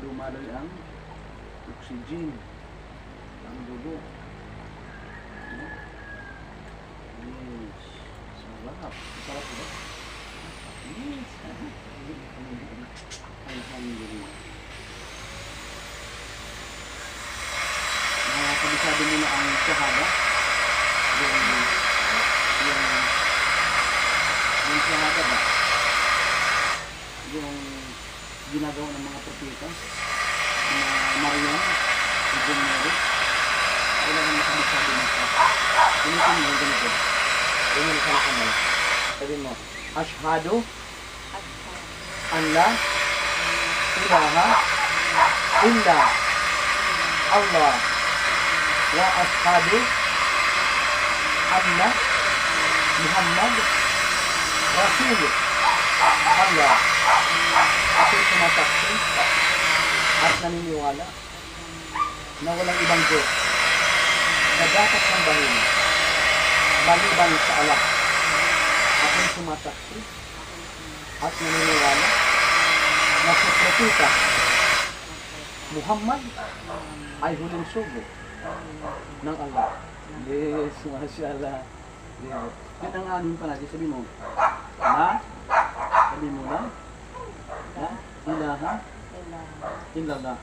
dumaloy ang oxygen ang dugo. Yes. Sarap. Sarap ba? Yes. Alhamdulillah. Kabisado mo na ang shahada. Yung shahada ba? Yung ginagawa ng mga propeta na Maryam, Ibn Mary. Wala nang nakabisado na siya. Gamitin mo, ganito. Ganyan ka na kamay. Sabi mo, Ashhadu an la ilaha illa Allah wa ashhadu anna Muhammad Rasul Allah. Ako'y sumasaksi at naniniwala na walang ibang Diyos na dapat sambahin maliban sa Allah. Ako'y sumasaksi at naniniwala na si Propeta Muhammad ay huling sugo ng Allah. Yes, mashallah. Yes. Yan ang amin pa natin. Sabi mo, sabi mo na, ilaha illallah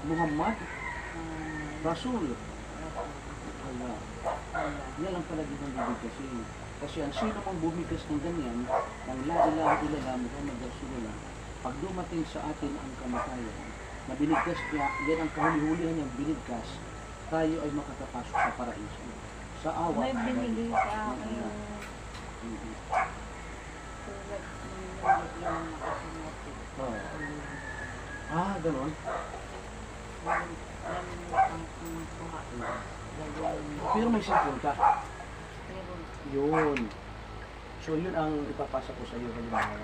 Muhammad Rasul Allah. Yan ang palagi ng bibig kasi ang sino mang bumigas ng ganyan ng la ilaha illallah Muhammad Rasulullah, pag dumating sa atin ang kamatayan na binigkas niya, yan ang kahuli-hulihan niyang binigkas, tayo ay makakapasok sa paraiso sa awa. May binigay sa akin yung ganon. Pero may cellphone ka. Yun. So yun ang ipapasa ko sa iyo halimbawa.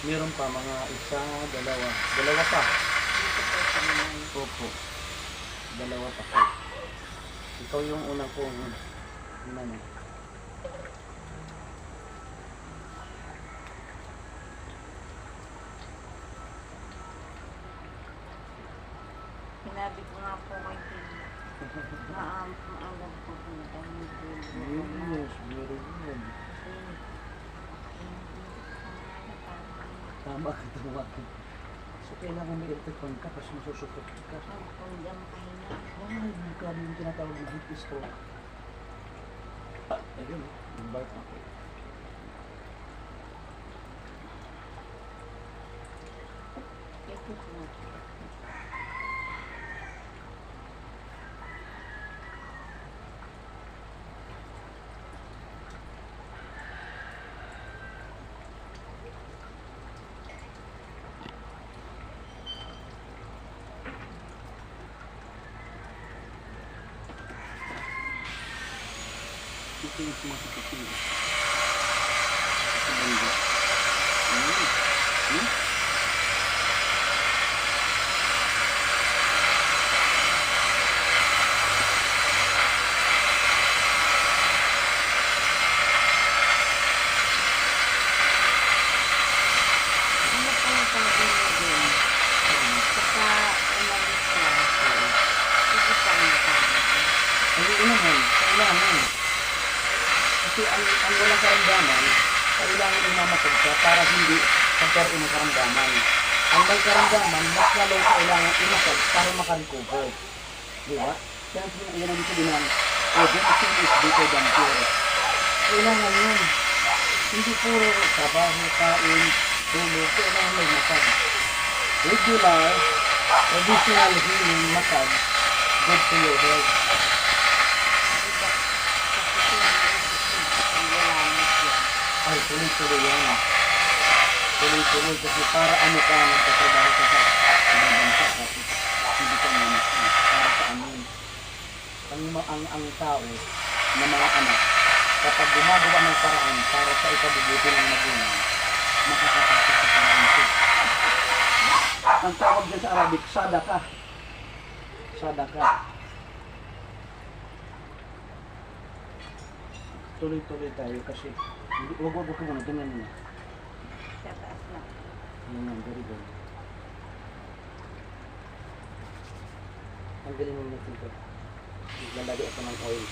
Meron pa mga isa, dalawa pa. Opo. Dalawa pa po. Ikaw yung unang kong ano. Sinabi ko nga po kay Tito. Maalam po po na tayo. Yes, very good. Tama ka, tama ka. So, kailangan may electric ka kasi masusupot ka. Hindi mo kahinga. Ay, grabe yung tinatawag na heat stroke. Ayun, invite ako. Ito ko na. Ito yung sumasakit yun. Ito banda. Ano po yung sabi mo din? Saka umalis na. Sige pa nga pa. Kailangan. Kasi ang walang karamdaman, kailangan imamatag ka para hindi magkaroon ng karamdaman. Ang may karamdaman, mas lalo kailangan imatag para makarecover. Di ba? Kaya yan ang sabihin ng everything is better than cure. Kailangan yun. Hindi puro trabaho, kain, tulog, kailangan may matag. Regular, traditional healing matag, good to your health. tuloy-tuloy yan. Tuloy-tuloy kasi para ano ka nagtatrabaho ka sa ibang bansa kasi hindi ka naman para sa amin. Ang tao na mga anak, kapag gumagawa ng paraan para sa ikabubuti ng magulang, makakapasok sa pag-isip. Ang tawag dyan sa Arabic, sadaka. Sadaka. Tuloy-tuloy tayo kasi huwag ka muna, ganyan muna. Sa taas lang. Ganyan, very good. Ang galing mo natin ito. Lalagay ako ng oil.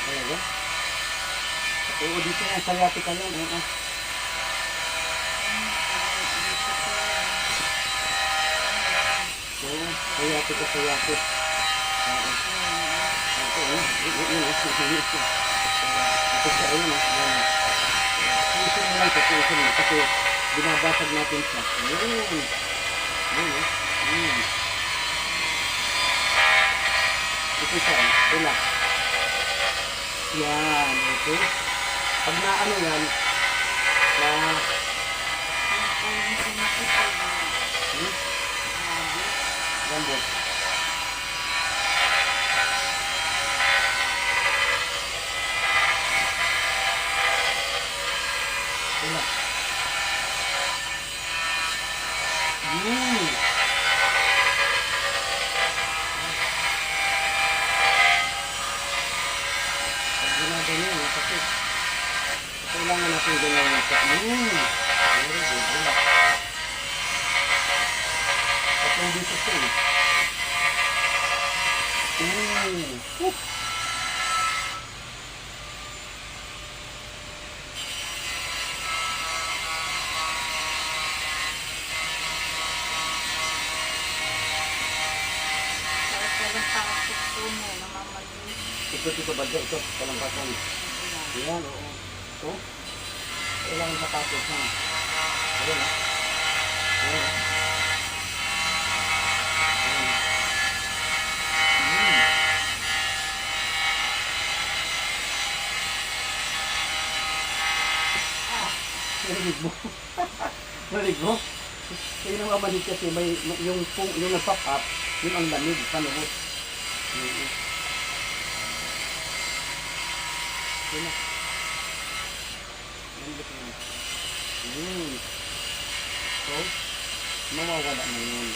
Talaga? Oo, dito nga, sayati ka lang. Oo. Oo, sayati ka, sayati. Oo. Ito, oh. Ito siya, ayun, oh. Ito mo lang, ito mo. Kasi binabasag natin siya. Ayun. Ayun, oh. Ito siya, oh. Relax. Yan, okay. Pag naano yan, gambot. Relax. Ganyan, kasi kailangan natin ganyan yung sa very good. At yung dito siya ito ba ito, kalampasan. Yan, oo. Ito, kailangan sapatos na. Ayan, ha? Ayan. Narinig mo? Narinig mo? Kaya nang mamalig kasi may, yung nag-pop up, yung ang lamig, panuhot. Yun na. So, mawawala na yun.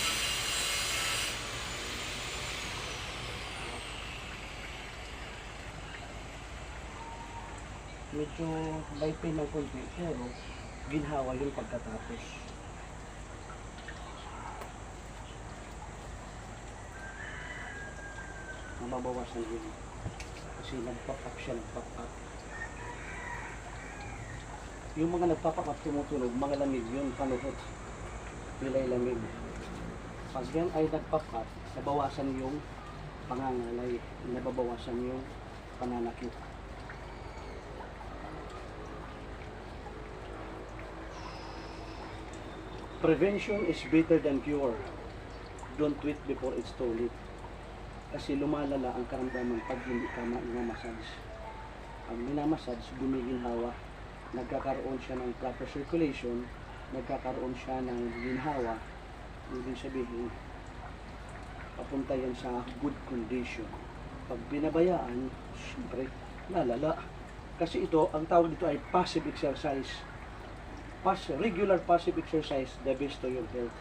Medyo may pain ng konti, pero ginhawa yung pagkatapos. Mababawasan yun. Kasi nag-pop up siya, nag-pop up. Yung mga nagpop up tumutunog, mga lamig yun, panuhot. Pilay lamig. Pag yan ay nag-pop up, nabawasan yung pangangalay, nababawasan yung pananakit. Prevention is better than cure. Don't wait before it's too late. Kasi lumalala ang karamdaman pag hindi ka minamassage. Ang minamassage, gumiginhawa. Nagkakaroon siya ng proper circulation, nagkakaroon siya ng ginhawa. Ibig sabihin, papunta yan sa good condition. Pag binabayaan, syempre, lalala. Kasi ito, ang tawag dito ay passive exercise. Regular passive exercise, the best to your health.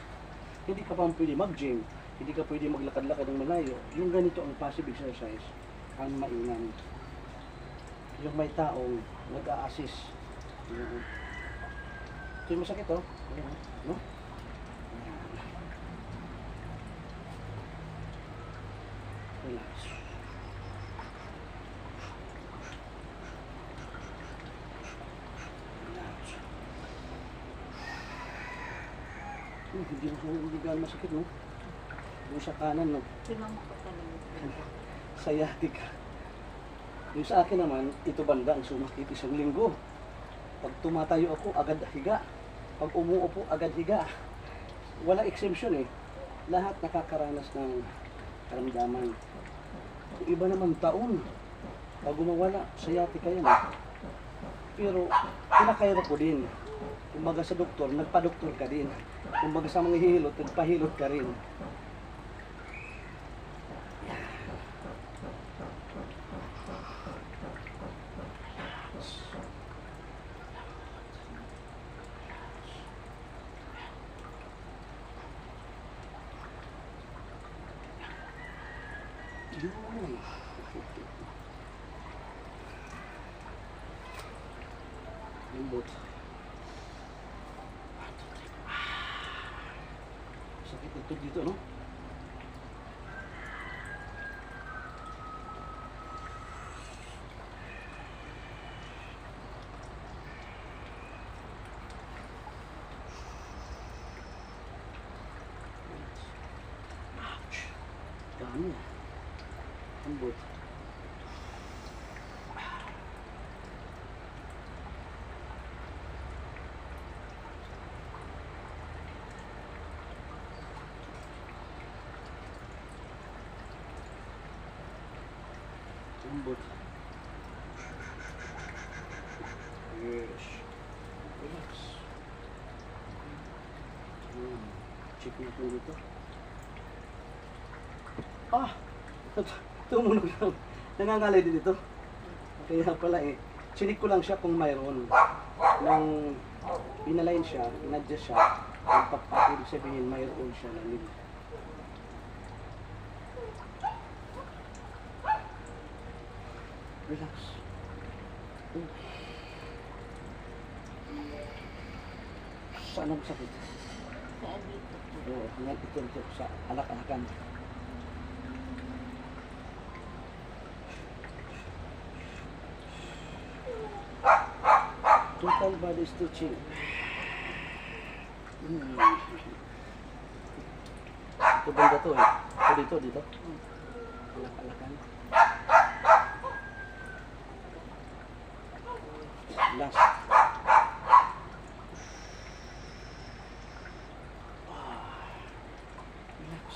Hindi ka pa pwede mag-gym, hindi ka pwede maglakad-lakad ng malayo. Yung ganito ang passive exercise, ang mainam. Yung may taong nag-a-assist. Ito yung masakit, oh. Ayan, no? Ayan. Relax. Relax. Hindi gaano masakit, no? Yung sa kanan, no? Tingnan mo ko talaga. Sciatica. Yung sa akin naman, ito banda ang sumakit isang linggo. Pag tumatayo ako, agad higa. Pag umuupo, agad higa. Wala exemption eh. Lahat nakakaranas ng karamdaman. Yung iba naman taon. Pag gumawala, sciatica yan. Pero, pinakayro ko din. Kumbaga sa doktor, nagpa-doktor ka din. Kumbaga sa mga hilot, nagpahilot ka rin. Yun. Lambot. Sakit ito dito, no? Ouch. Dami. Lambot. Lambot. Yes. Relax. Check natin dito. Ah! Tumunog lang. Nangangalay din ito. Kaya pala eh. Chinik ko lang siya kung mayroon. Nang pinaline siya, inadjust siya, ibig sabihin mayroon siya na nil. Relax. Saan ang sakit? Saan dito po? Oo, hanggang ito sa alak-alakan. Total body stretching. Ito banda to eh. Ito dito. Alak-alakan. Last. Relax.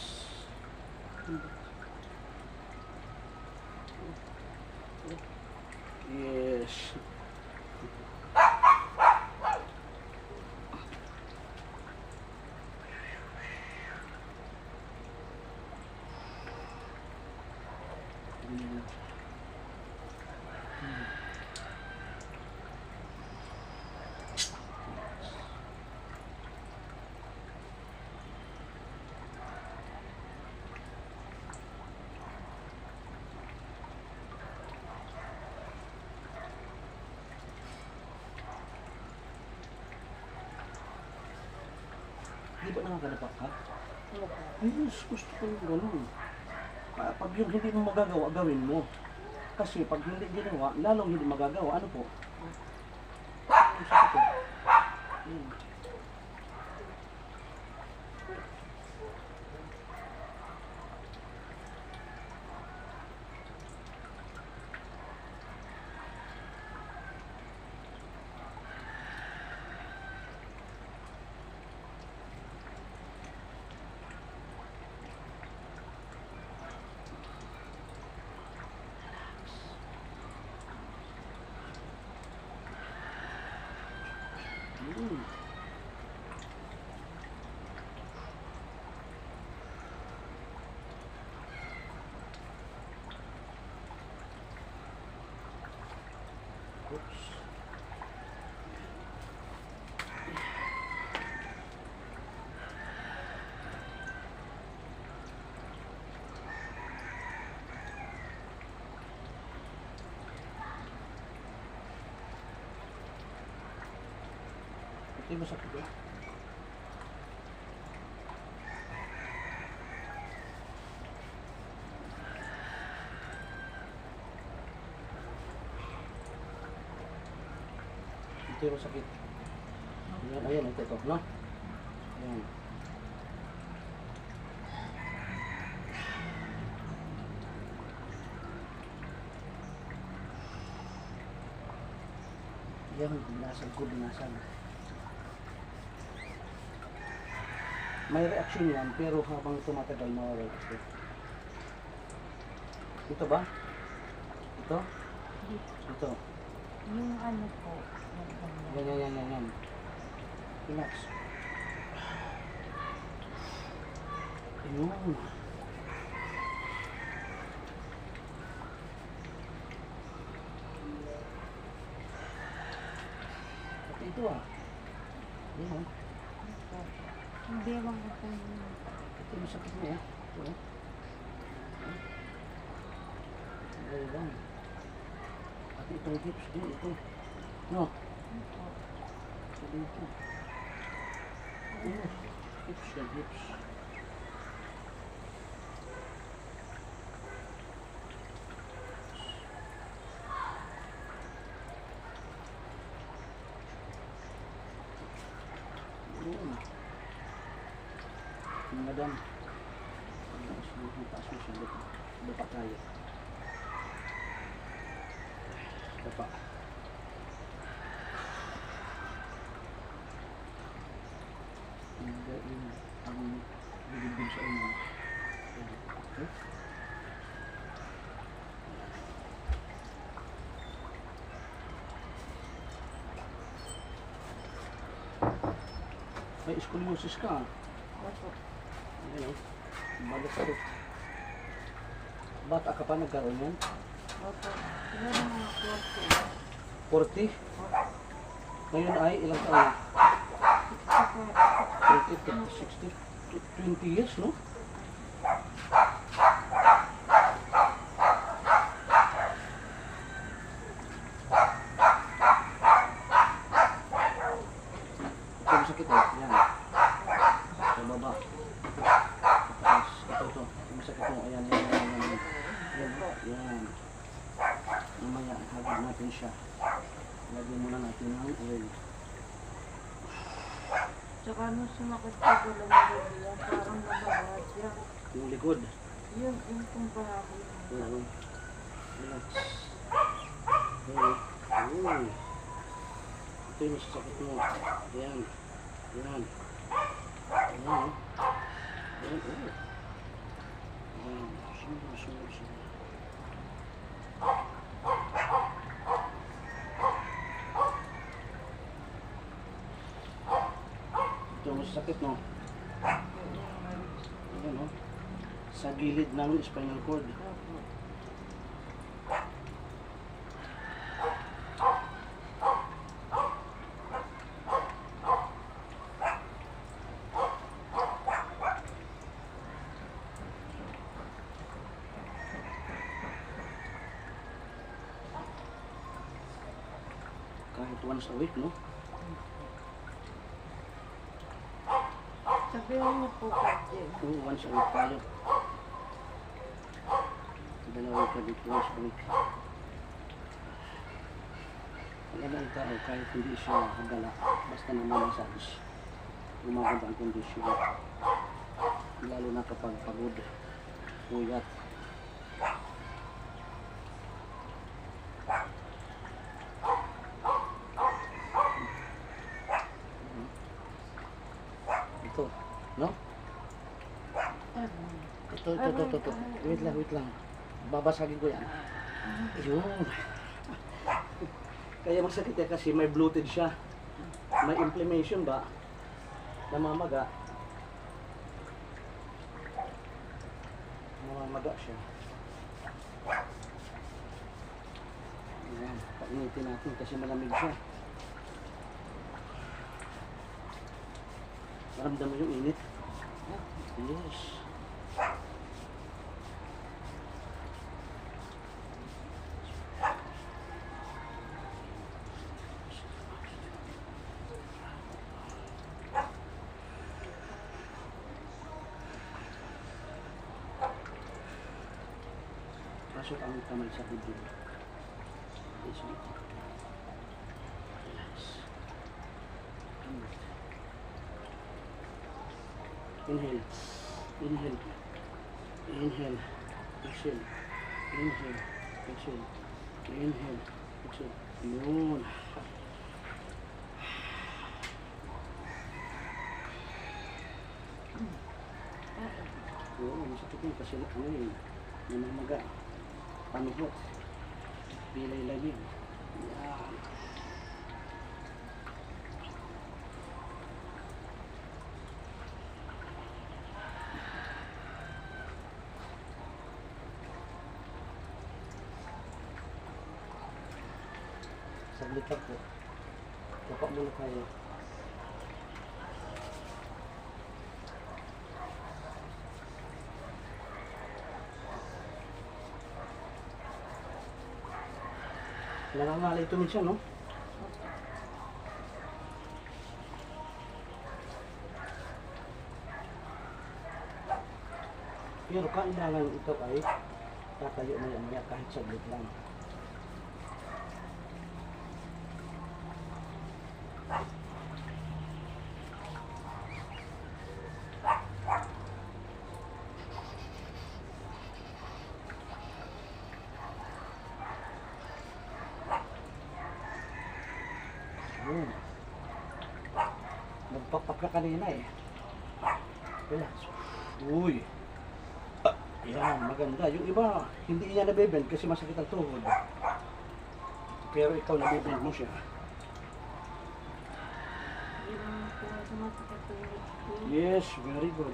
Yes. Di ba nakakalapak ka? Ayos, gusto ko yung gano'n. Pag yung hindi mo magagawa, gawin mo. Kasi pag hindi ginawa, lalong hindi magagawa. Ano po? Ang sakit ko. Ito yung masakit ba? Ito yung masakit. Ayan, ayan, ito, no? Ayan. Yan, binasan ko, binasan. May reaction yan, pero habang tumatagal, mawawala ito. Ito ba? Ito? Ito. Yung ano po. Yan. Relax. Ayun. At ito ah. Ayun. Hindi lang ko po yun. Ito yung sakit mo eh. Ito eh. Ayun. At itong hips din, ito. No? Ito dito. Ayun. Hips yan, hips. Ayun. Madam. Taas mo siya dito. Bapa tayo. Bapa. Ang bibigyan sa inyo. Okay? May scoliosis ka. Opo. Ayun, balas ko. Bata ka pa nagkaroon yan? Opo. Siguro mga 40? 40. Ngayon ay ilang taon? Opo. 20, 60, 20 years, no? Ito yung sakit eh. Yan. Sa baba. Tapos, ito. Yung sakit mo. Ayan. Yan. Mamaya, hagod natin siya. Lagyan muna natin ng oil. Tsaka nung sumakit ko ko lang yung parang nababat siya. Yung likod. Yun, yung kung parang Yan. Relax. Uy. Ito yung masasakit mo. Yan. Yan. Yan. Yan. Yan. Sunod. Ito yung masasakit, no? Ayan, no? Sa gilid ng spinal cord. Kahit once a week, no? sabihin niyo po kasi. Oo, once a week tayo. Dalawang ka dito once a week. Ang ang tao, kahit hindi siya hagala, basta naman massage, gumaganda ang kondisyon. Lalo na kapag pagod, puyat. Ito, no? Ito. Wait lang. Babasagin ko yan. Ayun. Kaya masakit yan kasi may bloated siya. May inflammation ba? Namamaga. Namamaga siya. Ayan. Painitin natin kasi malamig siya. Maramdam mo yung init? Yes. Pasok ang kamay sa dibdib. This one. Relax. Inhale. Inhale. Inhale. Exhale. Inhale. Exhale. Inhale. Exhale. Yun. Oo, masakit yun kasi ano yun, namamaga, panuhot, pilay labig. Yan. Saglit lang po. Tapak muna kayo. Nangangalay ito minsan, no? Pero kailangan ito ay tatayo na yan niya kahit saglit lang. Yun. Nagpapak na kanina eh. Relax. Uy. Yan, maganda. Yung iba, hindi niya nabibend kasi masakit ang tuhod. Pero ikaw nabibend mo siya. Yes, very good.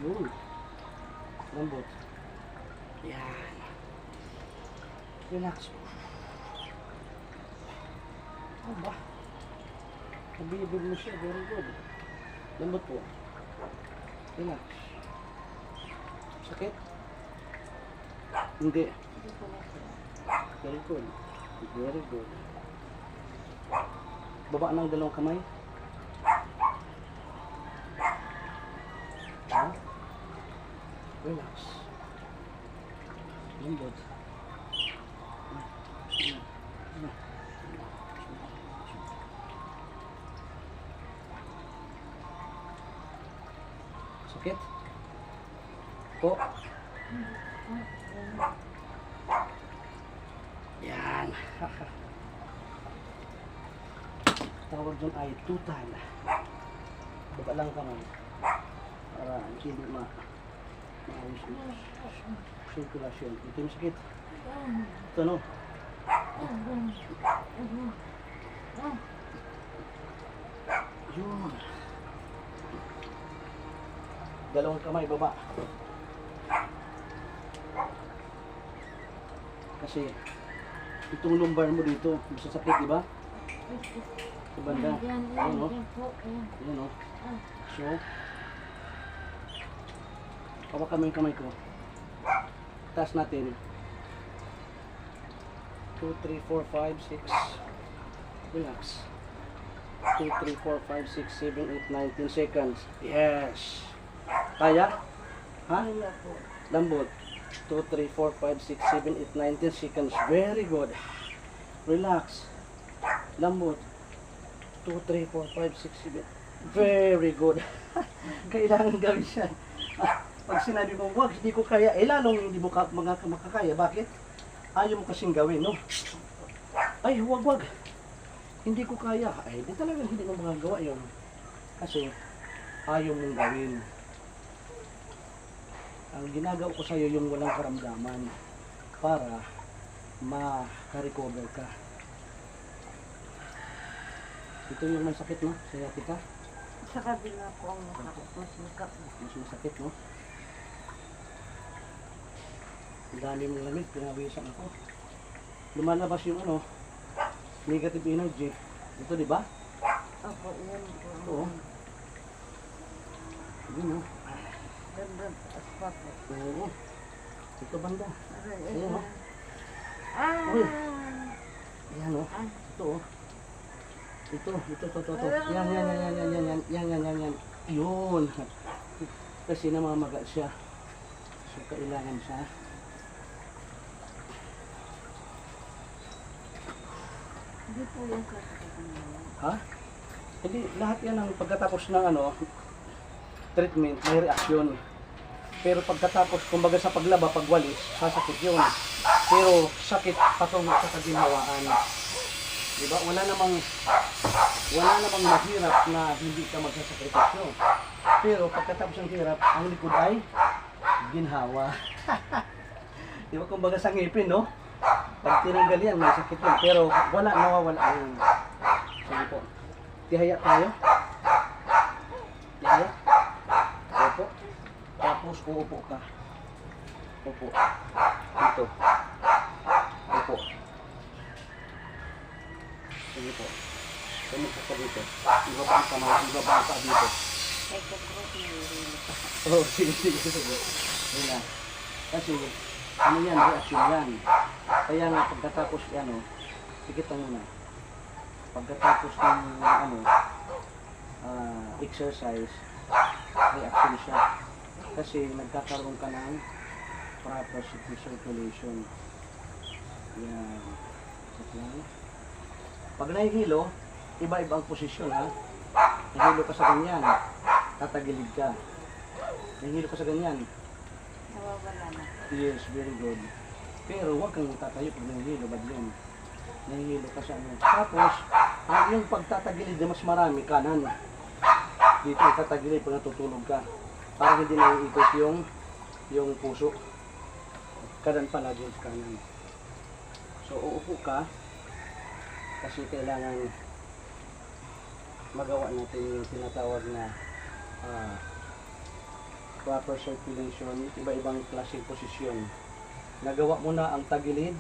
Yun. Lambot. Yan. Relax. Oh ba? Nabibig mo siya. Very good. Lambot po. Relax. Sakit? Hindi. Very good. Very good. Baba ng dalawang kamay. Ha? Relax. Lambot. Sakit? Po? Yan. Tawag dyan ay tutal. Baba lang kamay. Para hindi maayos yung circulation. Ito yung sakit. Ito no? Yun. Dalawang kamay baba. Kasi itong lumbar mo dito, masasakit, di ba? Sa banda. Ayan o. Ayan o. So, hawakan mo yung kamay ko. Taas natin. 2, 3, 4, 5, 6. Relax. 2, 3, 4, 5, 6, 7, 8, 9, 10 seconds. Yes. Kaya? Ha? Lambot. 2, 3, 4, 5, 6, 7, 8, 9, 10 seconds. Very good. Relax. Lambot. 2, 3, 4, 5, 6, 7. Very good. Kailangan gawin siya. Pag sinabi mo, wag, hindi ko kaya, lalong hindi mo makakaya. Bakit? Ayaw mo kasing gawin, no? Ay, wag. Hindi ko kaya. Ay, di talagang hindi mo magagawa yun. Kasi, ayaw mong gawin. Ang ginagawa ko sa'yo yung walang karamdaman para makarecover ka. Ito yung may sakit, no? Sciatica. Sa kabila po ang mas makap. Mas masakit, no? Ang dami mong lamig, pinawisan ako. Lumalabas yung ano, negative energy. Ito, di ba? Opo, yan po. Oo. Yun, no? Ganda, aspa po. Oo. Ito banda. Aray, Ayan, no? Ah! Uy. Ayan, no? Ito, oh. Ito. Yan. Yun. Kasi namamaga siya. So, kailangan siya. Hindi po yung klasikapan na yan. Ha? Hindi, lahat yan ang pagkatapos ng ano, treatment, may reaksyon. Pero pagkatapos, kumbaga sa paglaba, pagwalis, sasakit yun. Pero sakit patungo sa kaginhawaan. Diba? Wala namang mahirap na hindi ka magsasakripisyo. Pero pagkatapos ng hirap, ang likod ay ginhawa. Diba? Kumbaga sa ngipin, no? Pag tinanggal yan, may sakit yun. Pero nawawala yun. Sige po. Tihaya tayo. Tihaya. Opo. Tapos uupo ka. Opo. Dito. Opo. Sige po. Tumukha ka dito. Ibaba ang kamay. Ibaba ka dito. Ay, kukurot na yun. Oh, sige. Yun na. Kasi, ano yan, reaction yan. Kaya nga, pagkatapos yan, sikit lang muna. Pagkatapos ng, exercise, reaction siya. Kasi, nagkakaroon ka ng proper circulation. Yan. Sikit lang. Pag nahihilo, iba-iba ang posisyon, ha? Nahihilo ka sa ganyan, tatagilid ka. Nahihilo ka sa ganyan. Nawawala na. Yes, very good. Pero huwag kang tatayo pag nahihilo, bad yun. Nahihilo ka sa ano. Tapos, yung pagtatagilid na mas marami, kanan. Dito itatagilid pag natutulog ka. Para hindi naiikot yung puso. Kanan palagi sa kanan. So, uupo ka. Kasi kailangan magawa natin yung tinatawag na proper circulation, iba-ibang klaseng posisyon. Nagawa mo na ang tagilid.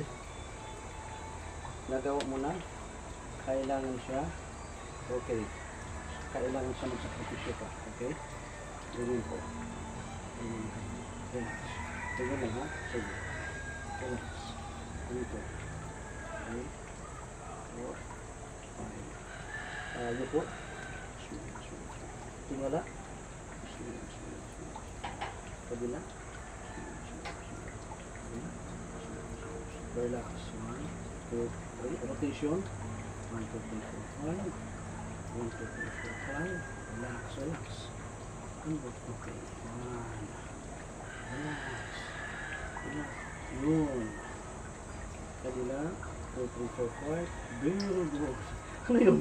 Nagawa mo na. Kailangan siya. Okay. Kailangan siya magsakripisyo ka. Okay? Ganun po. Relax. Ganun lang, ha? Sige. Relax. Ganito. Okay. 4, 5. Ano po? Tingala. Kabila. Relax. 1, 2, 3. Rotation. 1, 2, 3, 4, 5. 1, 2, 3, 4, 5. Relax. Okay. 1. Relax. Yun. Kabila. 2, 3, 4, 5. Very good. Ano yun?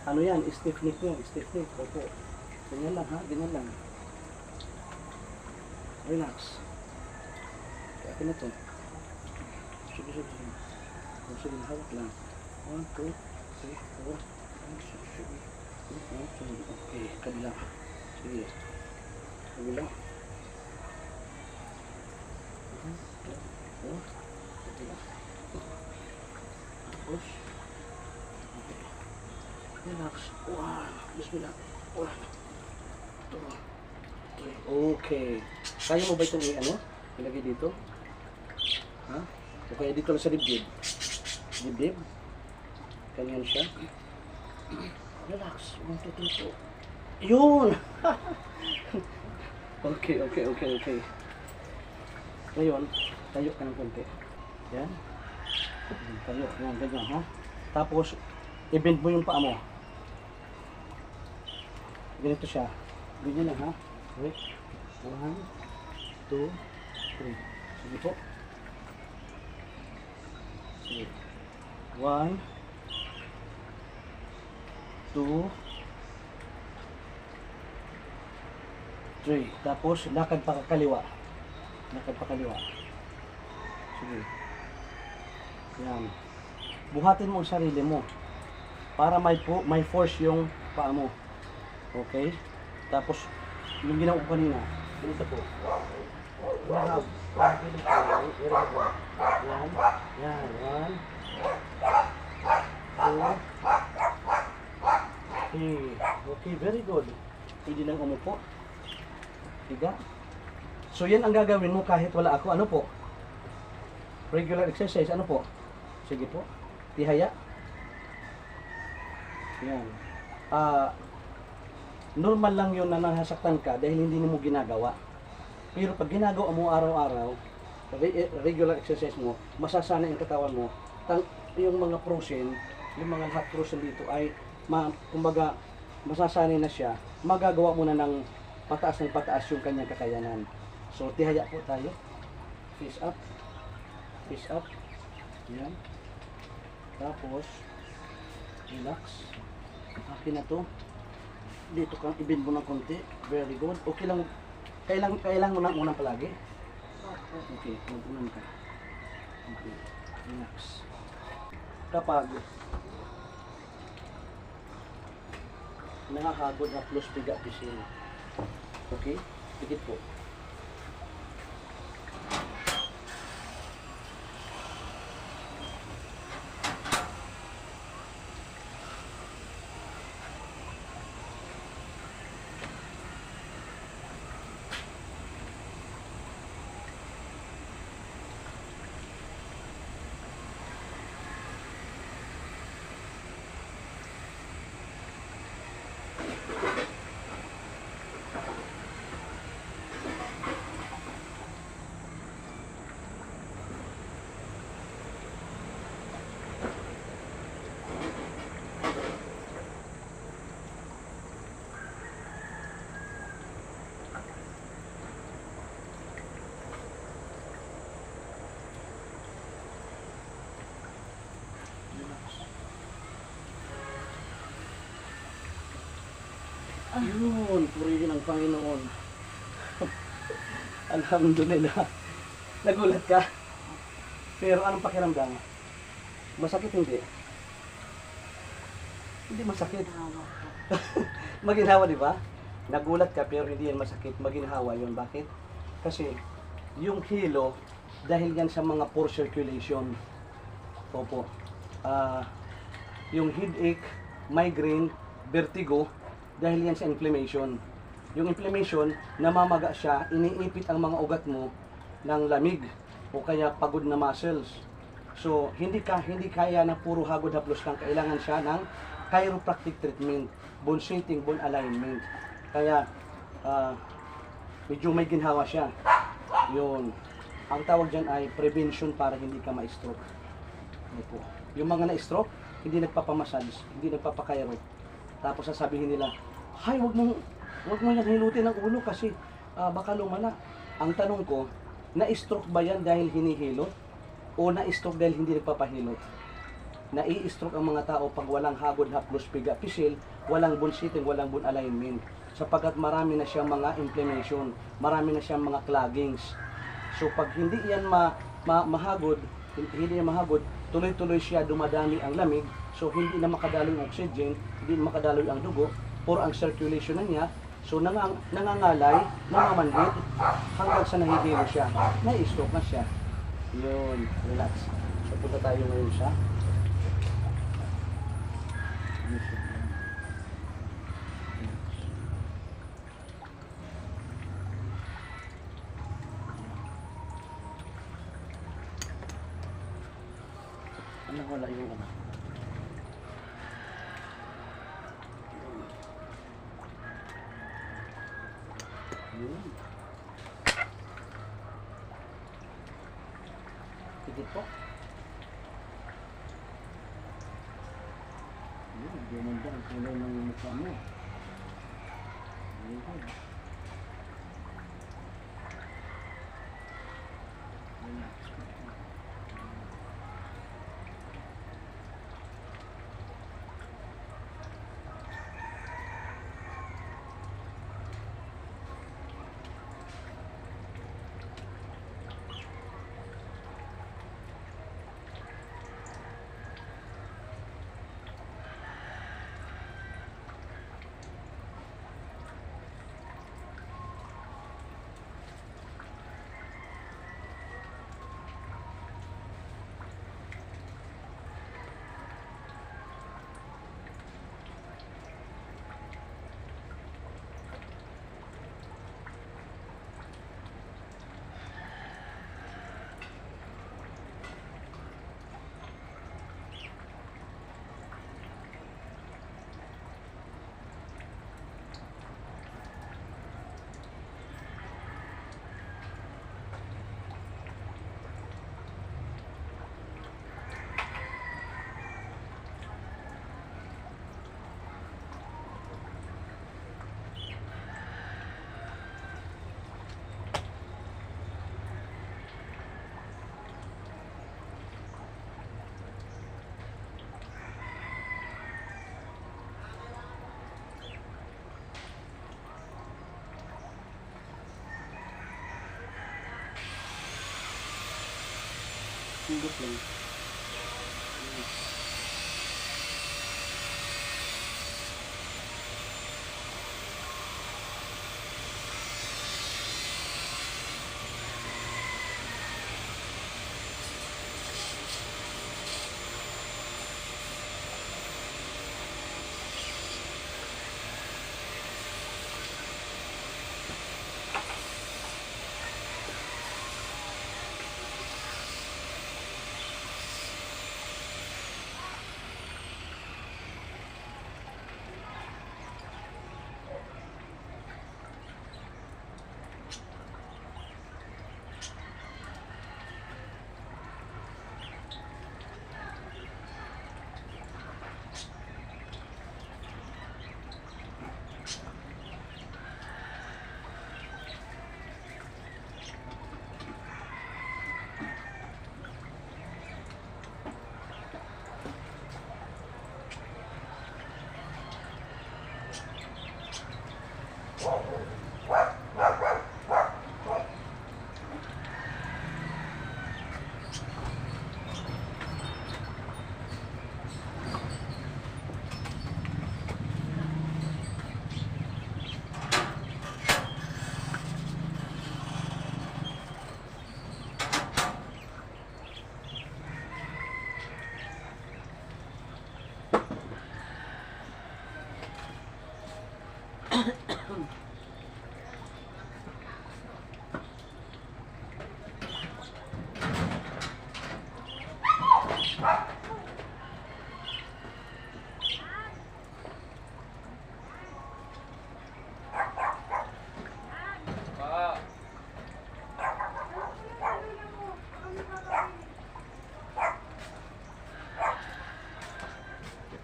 Ano yan? Stiff neck yun. Stiff neck. Opo. Ganyan lang, ha? Ganyan lang. Relax. Kaya na to. Sige. Sige, hawak lang. 1, 2, 3, 4, 5, 6, 7, 8, 9, 10. Okay, kabila. Sige. Kabila. 4, kabila. Tapos. Okay. Relax. 1. Bismillah. 1, 2, 3. Okay. Kaya mo ba itong ilagay dito? Ha? O kaya dito lang sa dibdib? Dibdib? Ganyan siya. Relax. 1, 2, 3, 4. Yun! Okay. Ngayon, tayo ka ng konti. Yan. Tayo. Yan, ganyan, ha? Tapos, i-bend mo yung paa mo. Ganito siya. Ganyan lang, ha? Okay. 1, 2, 3. Sige po. Sige. 1, 2, 3. Tapos, lakad pa kaliwa. Sige. Yan. Buhatin mo ang sarili mo para may force yung paa mo. Okay? Tapos, yung ginawa ko kanina, ganito po. Yan. Yan. Yan. One. Two. Okay. Okay, very good. Pwede nang umupo. Higa. So, yan ang gagawin mo kahit wala ako. Ano po? Regular exercise. Ano po? Sige po. Tihaya. Yan. Normal lang yun na nasaktan ka dahil hindi mo ginagawa. Pero pag ginagawa mo araw-araw, regular exercise mo, masasana yung katawan mo, yung mga prosen, yung mga lahat prosen dito ay, kumbaga, masasanay na siya, magagawa mo na ng pataas yung kanyang kakayanan. So, tihaya po tayo. Face up. Face up. Yan. Tapos, relax. Akin na to. Dito kang ibin mo ng konti. Very good. Okay lang. Kailangan mo na unang palagi. Okay, mag-unan ka. Okay, relax. Kapag nakakagod na plus biga pisil. Okay? Pikit po. Yun, purihin ang Panginoon. Alhamdulillah. Nagulat ka? Pero anong pakiramdam? Masakit hindi? Hindi masakit. Maginhawa, di ba? Nagulat ka pero hindi yan masakit. Maginhawa yun. Bakit? Kasi yung hilo, dahil yan sa mga pore circulation. Opo. Yung headache, migraine, vertigo, dahil yan sa inflammation. Yung inflammation, namamaga siya, iniipit ang mga ugat mo ng lamig o kaya pagod na muscles. So, hindi kaya na puro hagod haplos lang. Kailangan siya ng chiropractic treatment, bone shaping, bone alignment. Kaya, medyo may ginhawa siya. Yun. Ang tawag dyan ay prevention para hindi ka ma-stroke. Opo. Yung mga na-stroke, hindi nagpapamassage, hindi nagpapakairo. Tapos sasabihin nila, hay, wag mo yan hilutin ang ulo kasi baka lumala. Ang tanong ko, na-stroke ba yan dahil hinihilot? O na-stroke dahil hindi nagpapahilot? Nai-stroke ang mga tao pag walang hagod, haplos, piga, pisil, walang bone shifting, walang bone alignment. Sapagkat marami na siyang mga inflammation, marami na siyang mga cloggings. So pag hindi yan mahagod, tuloy-tuloy siya, dumadami ang lamig, so hindi na makadaloy ang oxygen, hindi na makadaloy ang dugo, or ang circulation na niya, so nangangalay, namamanhid, hanggang sa nahihilo siya, na-stroke na siya. Yun, relax. So punta tayo ngayon sa wala yung ano. Yun. Sige po. Yun, gumanda ang kulay ng mukha mo. Yun. Pindot lang.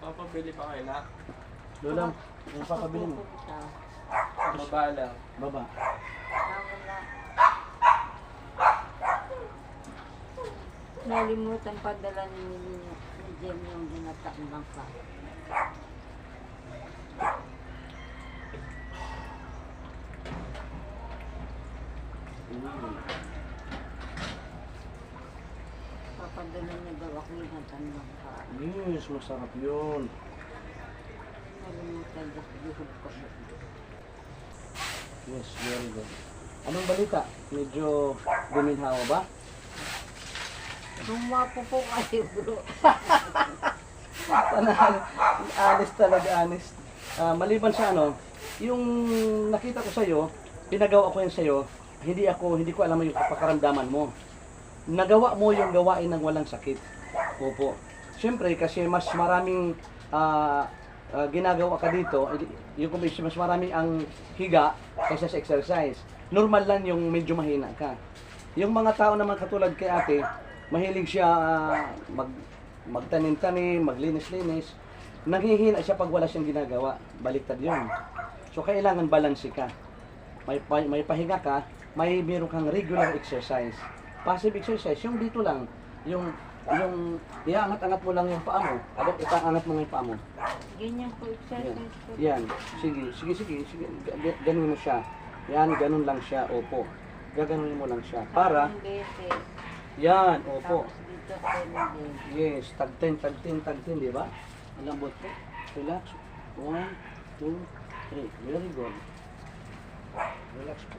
Papabili pa kayo na? Lola, ano papabili mo? Baba lang. Baba. Nalimutan padala ni Jem yung ginataang bangka. Papadala niya daw ako yung ginataang bangka. Yes, masarap yun. Nalimutan daw yuhod ko. Yes, very good. Anong balita? Medyo guminhawa ba? Sumapo po kayo, bro. Honest talaga, honest. Maliban sa ano, yung nakita ko sa'yo, pinagawa ko yan sa'yo, hindi ko alam yung pakaramdaman mo. Nagawa mo yung gawain ng walang sakit. Opo. Siyempre, kasi mas maraming ginagawa ka dito, yung mas maraming ang higa kaysa sa exercise. Normal lang yung medyo mahina ka. Yung mga tao naman katulad kay ate, mahilig siya magtanim-tanim, maglinis-linis. Nanghihina siya pag wala siyang ginagawa. Baliktad yun. So, kailangan balanse ka. May pahinga ka, meron kang regular exercise. Passive exercise, yung dito lang, yung iangat-angat mo lang yung paa mo. Ipaangat mo yung paa mo. Ganyan po exercise ko. Yan. Sige. Ganun mo siya. Yan, ganun lang siya. Opo. Gaganunin mo lang siya. Para, Ang beses. yan, opo. Tapos dito 7 days. Yes, tag 10, di ba? Malambot po. Relax. 1, 2, 3. Very good. Relax po.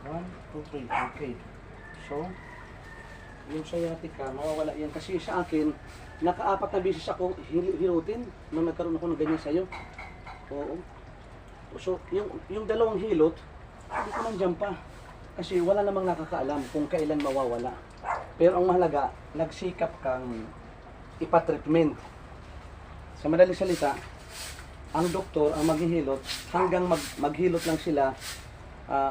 1, 2, 3. Okay. So, yung sciatica, mawawala yan. Kasi sa akin, naka-4 na beses ako hilutin nung nagkaroon ako ng ganyan sa'yo. Oo. So, yung dalawang hilot, hindi ko nandiyan pa. Kasi wala namang nakakaalam kung kailan mawawala. Pero ang mahalaga, nagsikap kang ipa-treatment. Sa madaling salita, ang doktor ang maghihilot, hanggang maghilot lang sila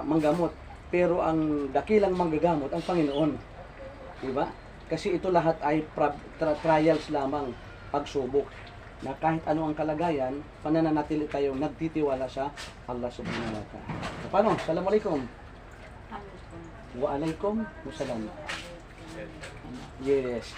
manggamot. Pero ang dakilang manggagamot, ang Panginoon. Diba? Kasi ito lahat ay trials lamang, pagsubok. Na kahit ano ang kalagayan, pananatili tayong nagtitiwala sa Allah subhanahu wa ta'ala. Paano? Assalamualaikum. Amis po. Wa alaikum wassalam. Yes.